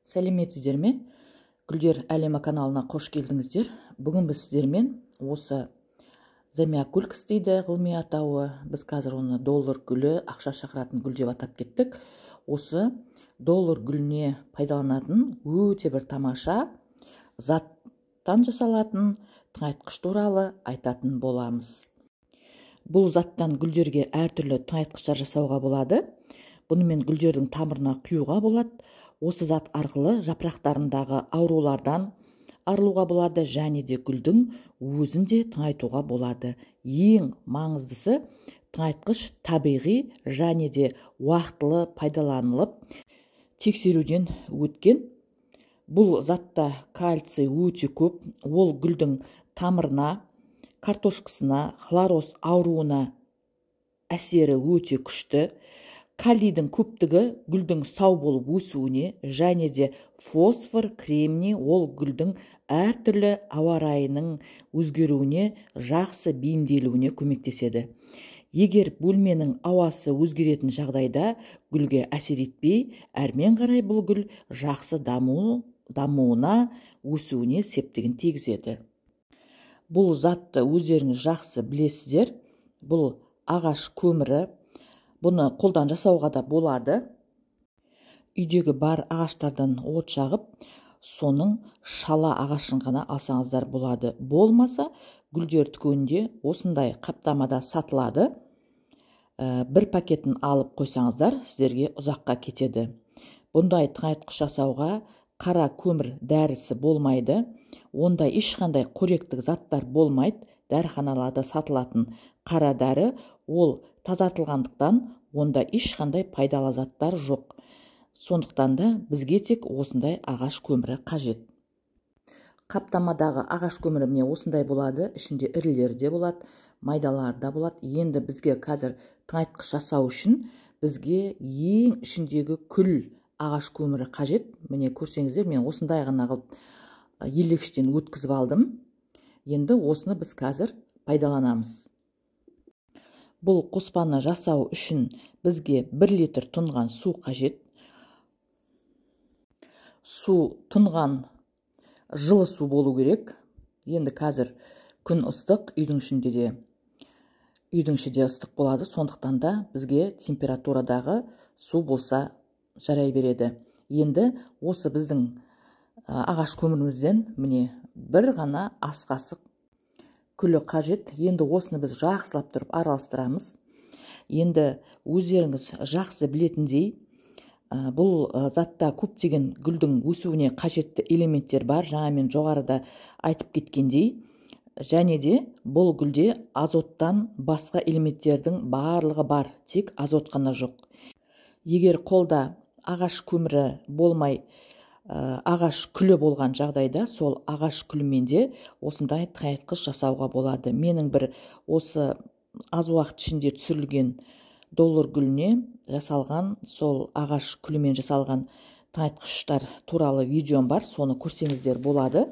Сәлеметсіздер ме? Гүлдер әлемі каналына қош келдіңіздер. Бүгін біз сіздермен осы замиокулькс дейді ғылыми атауы. Біз қазір оны доллар гүлі, ақша шақыратын гүл деп атап кеттік. Осы доллар гүліне пайдаланатын өте бір тамаша заттан жасалатын тыңайтқыш туралы айтатын боламыз. Бұл заттан гүлдерге әртүрлі тыңайтқыштар жасауға болады. Бұнымен гүлдердің тамырына құюға болады. Осы зат арқылы жапырақтарындағы аурулардан арылуға болады, және де гүлдің өзін де тыңайтуға болады. Ең маңыздысы, тыңайтқыш табиғи және де уақытылы пайдаланылып тексеруден өткен. Бұл затта кальций өте көп. Ол гүлдің тамырына, картошкасына, хлороз ауруына әсері өте күшті. Калийдің көптігі гүлдің сау болып өсуіне, және де фосфор, кремний ол гүлдің әртүрлі ауа райының өзгеруіне, жақсы бейімделуіне көмектеседі. Егер бөлменің ауасы өзгеретін жағдайда гүлге әсер етпей, әрмен қарай бұл гүл жақсы дамуына, өсуіне септігін тигізеді. Бұл затты өздеріңіз жақсы білесіздер. Бұл ағаш көмірі. Бұны қолдан жасауға да болады. Үйдегі бар ағаштардан от жағып, соның шала ағашын ғана алсаңыздар болады. Болмаса, гүлдер дүкенінде осындай қаптамада сатылады. Бір пакетін алып қойсаңыздар, сіздерге ұзаққа кетеді. Бұндай тыңайтқыш жасауға қара көмір дәрісі болмайды. Онда ешқандай қоректік заттар болмайды. Дәріханаларда сатылатын қара дәрі ол тазартылғандықтан онда ешқандай пайдалы заттар жоқ. Сондықтан да бізге тек осындай ағаш көмірі қажет. Қаптамадағы ағаш көмірі міне осындай болады. Ішінде ірілері де болады, майдалары да болады. Енді бізге қазір тыңайтқыш жасау үшін бізге ең ішіндегі күл ағаш көмірі қажет. Міне көрсеңіздер, мен осындай ғана қылып елегіштен өткізіп алдым. Енді осыны біз қазір пайдаланамыз. Бұл қоспаны жасау үшін бізге 1 литр тұнған су қажет. Су тұнған жылы су болу керек. Енді қазір күн ыстық, үйдің ішінде ыстық болады. Сондықтан да бізге температурадағы су болса жарай береді. Енді осы біздің ағаш көмірімізден міне бір ғана ас қасық күлі қажет. Енді осыны біз жақсылап тұрып араластырамыз. Енді өздеріңіз жақсы білетіндей, бұл затта көптеген гүлдің өсуіне қажетті элементтер бар. Жаңа мен жоғарыда айтып кеткендей, және де бұл гүлде азоттан басқа элементтердің барлығы бар, тек азот қана жоқ. Егер қолда ағаш көмірі болмай, ағаш күлі болған жағдайда, сол ағаш күлімен де осындай тыңайтқыш жасауға болады. Менің бір осы аз уақыт ішінде түсірілген доллар гүліне жасалған, сол ағаш күлімен жасалған тыңайтқыштар туралы видеом бар, соны көрсеңіздер болады.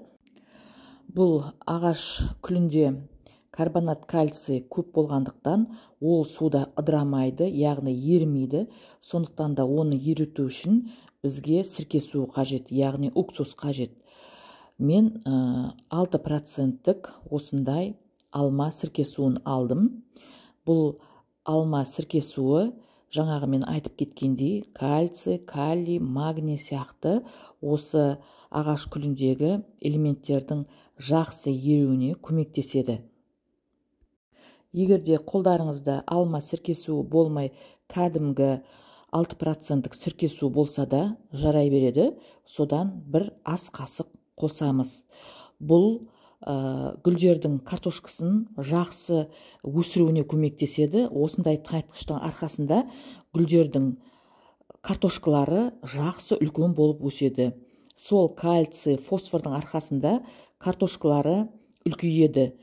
Бұл ағаш күлінде карбонат кальций көп болғандықтан ол суда ыдырамайды, яғни ерімейді. Сондықтан да оны еріту үшін бізге сірке суы қажет, яғни уксус қажет. Мен 6% осындай алма сірке суын алдым. Бұл алма сірке суы жаңағы мен айтып кеткендей кальций, калий, магний сияқты осы ағаш күліндегі элементтердің жақсы еруіне көмектеседі. Егерде қолдарыңызда алма сірке суы болмай, кәдімгі 6% сірке су болса да жарай береді. Содан бір ас қасық қосамыз. Бұл гүлдердің картошкасын жақсы өсіруіне көмектеседі. Осындай тыңайтқыштың арқасында гүлдердің картошкалары жақсы үлкен болып өседі. Сол кальций, фосфордың арқасында картошкалары үлкейеді.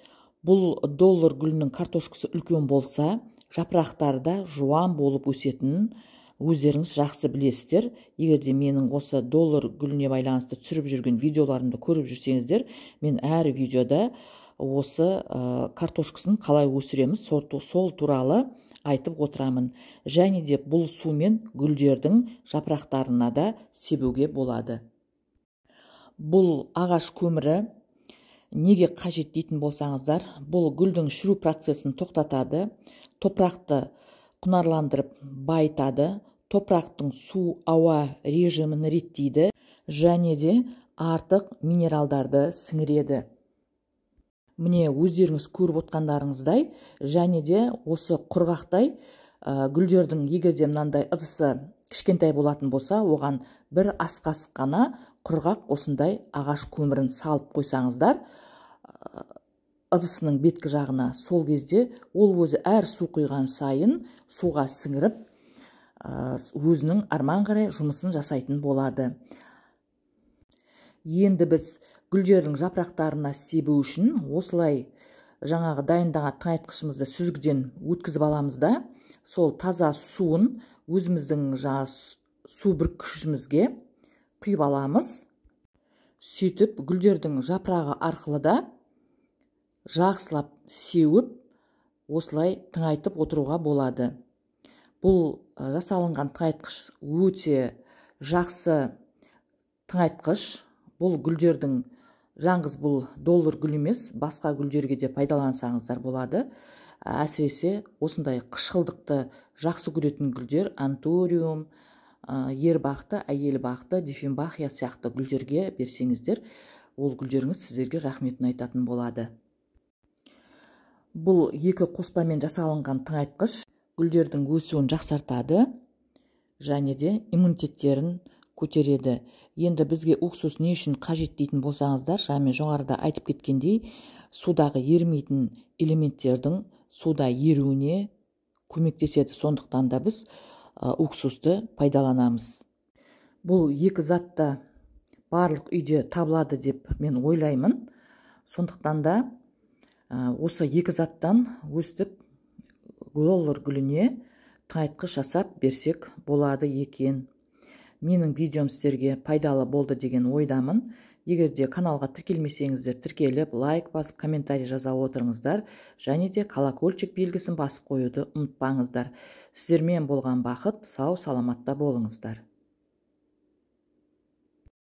Бұл доллар гүлінің картошкасы үлкен болса, жапырақтары да жуан болып өсетінін өздеріңіз жақсы білесіздер. Егерде менің осы доллар гүліне байланысты түсіріп жүрген видеоларымды көріп жүрсеңіздер, мен әр видеода осы картошкасын қалай өсіреміз, сол туралы айтып отырамын. Және де бұл сумен гүлдердің жапырақтарына да себуге болады. Бұл ағаш көмірі неге қажет дейтін болсаңыздар, бұл гүлдің шіру процесін тоқтатады, топырақты құнарландырып байытады, топырақтың су ауа режимін реттейді және де артық минералдарды сіңіреді. Міне өздеріңіз көріп отқандарыңыздай, және де осы құрғақтай гүлдердің егерде мынандай ыдысы кішкентай болатын болса, оған бір ас қасық қана құрғақ осындай ағаш көмірін салып қойсаңыздар, ыдысының беткі жағына, сол кезде ол өзі әр су құйған сайын суға сіңіріп, өзінің арман қарай жұмысын жасайтын болады. Енді біз гүлдердің жапырақтарына себу үшін осылай жаңағы дайындаған тыңайтқышымызды сүзгіден өткізіп аламыз да, сол таза суын өзіміздің су бүркішімізге құйып аламыз. Сөйтіп гүлдердің жапырағы арқылы да жақсылап сеуіп, осылай тыңайтып отыруға болады. Бұл жасалынған тыңайтқыш өте жақсы тыңайтқыш. Бұл гүлдердің жаңғыз бұл доллар гүл емес, басқа гүлдерге де пайдалансаңыздар болады. Әсіресе осындай қышқылдықты жақсы көретін гүлдер, антуриум, ер бақты, әйел бақты, дифенбахия сияқты гүлдерге берсеңіздер, ол гүлдеріңіз сіздерге рахметін айтатын болады. Бұл екі қоспамен жасалынған тыңайтқыш гүлдердің өсуін жақсартады және де иммунитеттерін көтереді. Енді бізге уксус не үшін қажет дейтін болсаңыздар, жаңа жоғарыда айтып кеткендей, судағы ерімейтін элементтердің суда еруіне көмектеседі. Сондықтан да біз уксусты пайдаланамыз. Бұл екі затта барлық үйде табылады деп мен ойлаймын. Сондықтан да осы екі заттан өстіп доллар гүліне тыңайтқыш жасап берсек болады екен. Менің видеом сіздерге пайдалы болды деген ойдамын. Егер де каналға тіркелмесеңіздер, тіркеліп, лайк басып, комментарий жаза отырыңыздар. Және де колокольчик белгісін басып қоюды ұмытпаңыздар. Сіздермен болған бақыт, сау саламатта болыңыздар.